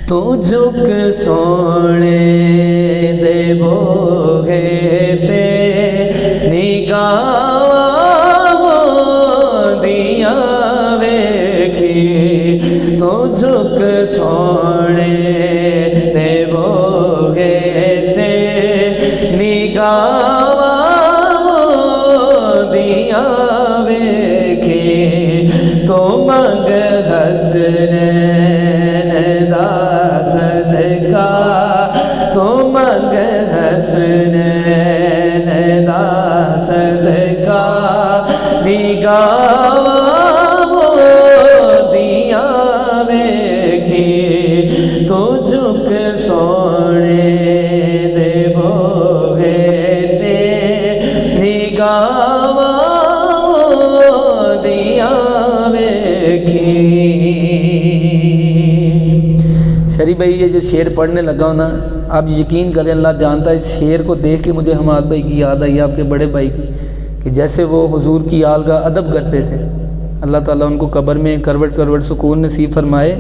تو جھک سونے دے بوگے تے نگاہ دیاں ویکھی تو جھک سونے دے بوگے تے نگاہ دیاں ویکھی تو منگ حسنین دا صدقہ تو منگ حسنین دا صدقہ نگاہ دیاں ویکھی تو جھک سونے دے بوگے تے نگاہ دیاں ویکھی۔ شریف بھائی یہ جو شعر پڑھنے لگا ہوں نا، آپ یقین کریں اللہ جانتا ہے اس شعر کو دیکھ کے مجھے حماد بھائی کی یاد آئی، آپ کے بڑے بھائی کی، کہ جیسے وہ حضور کی آل کا ادب کرتے تھے۔ اللہ تعالیٰ ان کو قبر میں کروٹ کروٹ سکون نصیب فرمائے،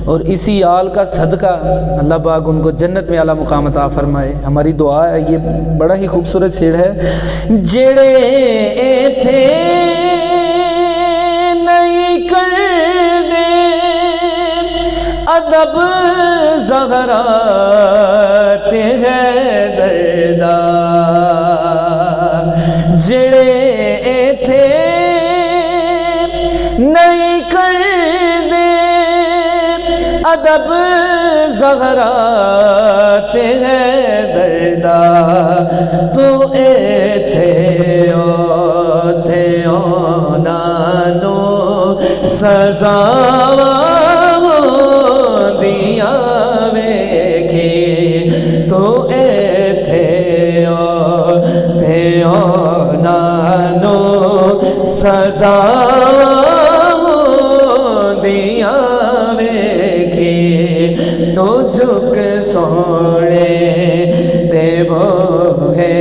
اور اسی آل کا صدقہ اللہ پاک ان کو جنت میں اعلیٰ مقام عطا فرمائے۔ ہماری دعا ہے، یہ بڑا ہی خوبصورت شعر ہے۔ جڑے ایتھے نہیں کر دے ادب زہرا تے حیدر دا، جڑے ایتھے نہیں کر دے ادب زہرا تے حیدر دا، تو ایتھے نانو سزاواں دیاں ویکھی تو ایتھے نانو سزاواں دیاں ویکھی تو جھک سونے دے بوگے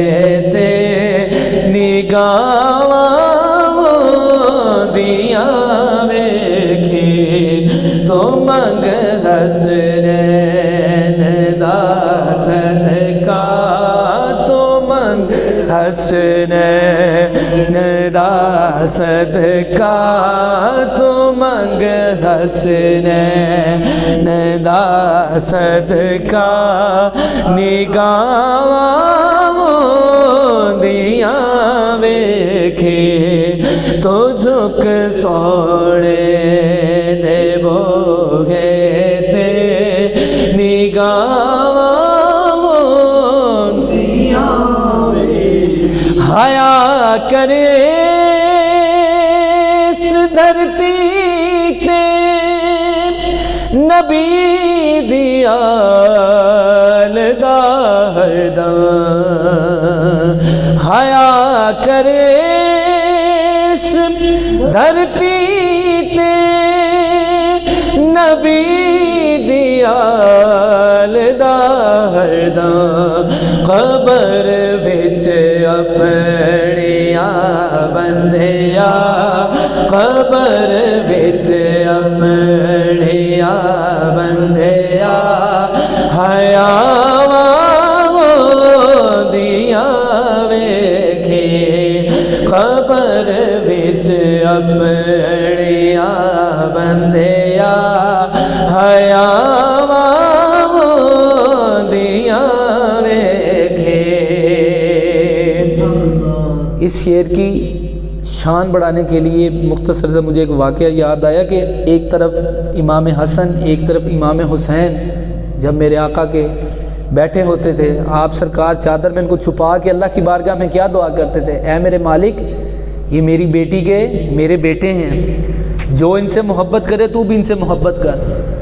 تے نگاہ دیاں ویکھی تو منگ حسنین دا صدقہ تو منگ حسنین دا صدقہ تو منگ حسنین دا صدقہ نگاہ دیاں ویکھی تو جھک سونے دے بوگے تے نگاہ دیاں ویکھی۔ حیا کرے اس دھرتی تے نبی دی آل دا ہردم، حیا کرے اس دھرتی تے نبی دی آل دا ہردم، قبر وچ اپنیاں بندھیا قبر وچ اپنیاں بندھیا حیاواں دیاں ویکھی قبر وچ اپنیاں بندھیا حیاواں دیاں ویکھی۔ اس شعر کی شان بڑھانے کے لیے مختصر سے مجھے ایک واقعہ یاد آیا کہ ایک طرف امام حسن ایک طرف امام حسین جب میرے آقا کے بیٹھے ہوتے تھے، آپ سرکار چادر میں ان کو چھپا کے اللہ کی بارگاہ میں کیا دعا کرتے تھے؟ اے میرے مالک، یہ میری بیٹی کے میرے بیٹے ہیں، جو ان سے محبت کرے تو بھی ان سے محبت کر،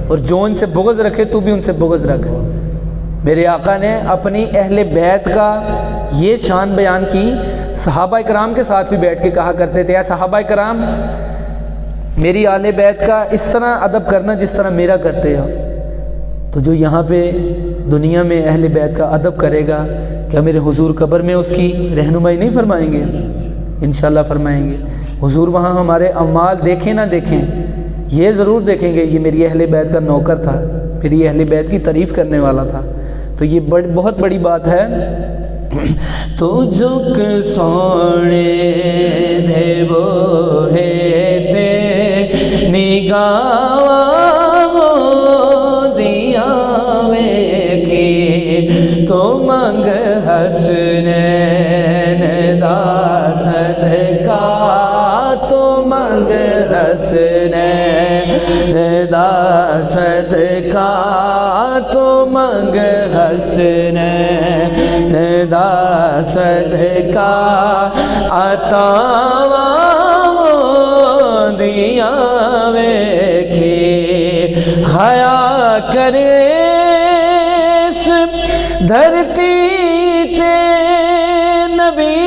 اور جو ان سے بغض رکھے تو بھی ان سے بغض رکھ۔ میرے آقا نے اپنی اہل بیت کا یہ شان بیان کی، صحابہ کرام کے ساتھ بھی بیٹھ کے کہا کرتے تھے، اے صحابہ کرام میری اہل بیت کا اس طرح ادب کرنا جس طرح میرا کرتے ہو۔ تو جو یہاں پہ دنیا میں اہل بیت کا ادب کرے گا، کیا میرے حضور قبر میں اس کی رہنمائی نہیں فرمائیں گے؟ انشاءاللہ فرمائیں گے۔ حضور وہاں ہمارے اعمال دیکھیں نہ دیکھیں، یہ ضرور دیکھیں گے یہ میری اہل بیت کا نوکر تھا، پھر یہ اہل بیت کی تعریف کرنے والا تھا. تو یہ بہت بڑی بات ہے. تو جھک سونے دے وہ ہے تے نگاہ دیا ویکھی تو منگ حسنین دا صدقہ تو منگ حسنین دا صدقہ تو منگ حسنین دا صدقہ عطا دیا ویکھی حیا کرے اس دھرتی تے نبی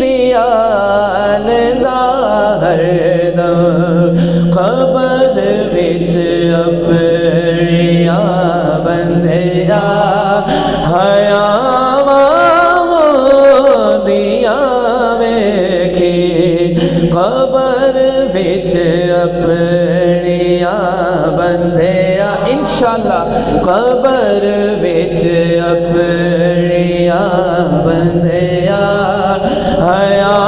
دیال دا ہر دم قبر وچ اپنیاں بندیا حیا دیا ویکھی قبر وچ اپنیاں بندیا انشاءاللہ قبر وچ اپنیاں بندیا حیا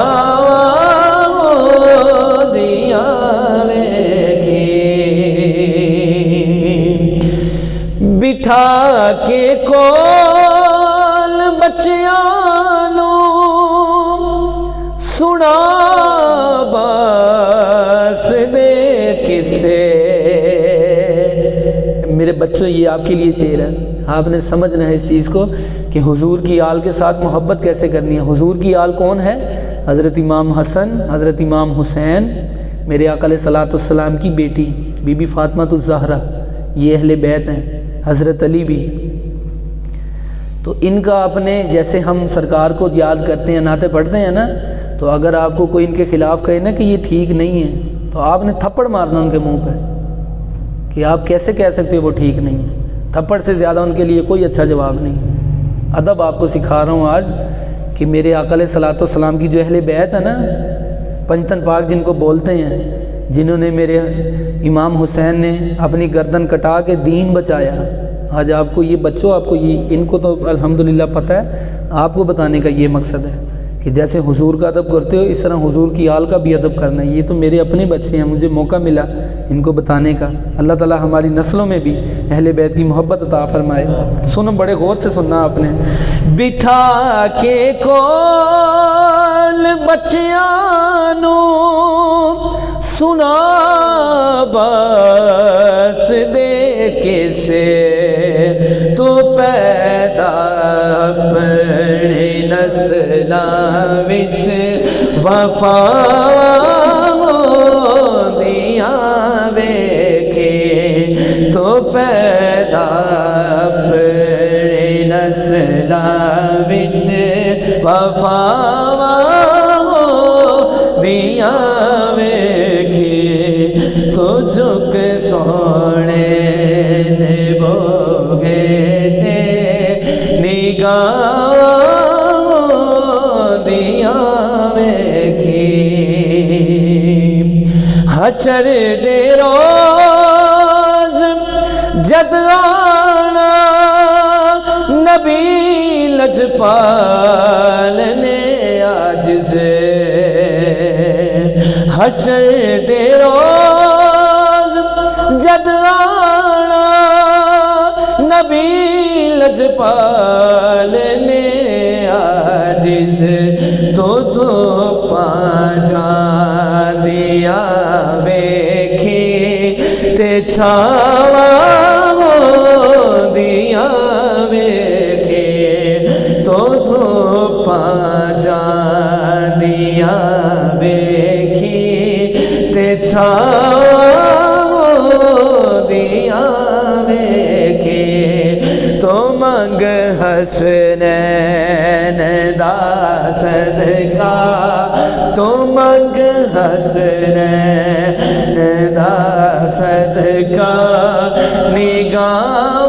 دیا ویکھی بٹھا کے کول بچیاں نو سنا باس دے کسے. میرے بچوں یہ آپ کے لیے شعر ہے. آپ نے سمجھنا ہے اس چیز کو کہ حضور کی آل کے ساتھ محبت کیسے کرنی ہے. حضور کی آل کون ہے؟ حضرت امام حسن، حضرت امام حسین، میرے آقا علیہ الصلوۃ والسلام کی بیٹی بی بی فاطمہ الزہرا، یہ اہل بیت ہیں. حضرت علی بھی. تو ان کا اپنے جیسے ہم سرکار کو یاد کرتے ہیں، نعتیں پڑھتے ہیں نا، تو اگر آپ کو کوئی ان کے خلاف کہے نا کہ یہ ٹھیک نہیں ہے تو آپ نے تھپڑ مارنا ان کے منہ پہ کہ آپ کیسے کہہ سکتے ہو وہ ٹھیک نہیں ہے. تھپڑ سے زیادہ ان کے لیے کوئی اچھا جواب نہیں. ادب آپ کو سکھا رہا ہوں آج کہ میرے آقا علیہ الصلوۃ والسلام کی جو اہل بیت ہے نا، پنجتن پاک جن کو بولتے ہیں، جنہوں نے میرے امام حسین نے اپنی گردن کٹا کے دین بچایا. آج آپ کو یہ بچوں، آپ کو یہ ان کو تو الحمدللہ پتہ ہے. آپ کو بتانے کا یہ مقصد ہے کہ جیسے حضور کا ادب کرتے ہو اس طرح حضور کی آل کا بھی ادب کرنا ہے. یہ تو میرے اپنے بچے ہیں، مجھے موقع ملا ان کو بتانے کا. اللہ تعالیٰ ہماری نسلوں میں بھی اہل بیت کی محبت عطا فرمائے. سنو، بڑے غور سے سننا آپ نے. بٹھا کے کول بچیاں نو سنا باس دے کسے تو پیدا اپنی نسلاں وچ وفا دیا ویکھی تو پیدا اپنی نسلاں وچ وفا دیا ویکھی تو جھک سونے دے بوگے تے نگاہ دیا ویکھی حشر دے روز جد آنا نبی لجپال نے عاجز حشر دے روز جد آنا نبی لجپال نے عاجز تو پانچا دیا ویکھی تے چھاوا دیا ویکھی تو پانچا دیا ویکھی تے چھاوا دیا ویکھی تو منگ حسنین دا صدقہ تو منگ حسنین دا صدقہ نگاہ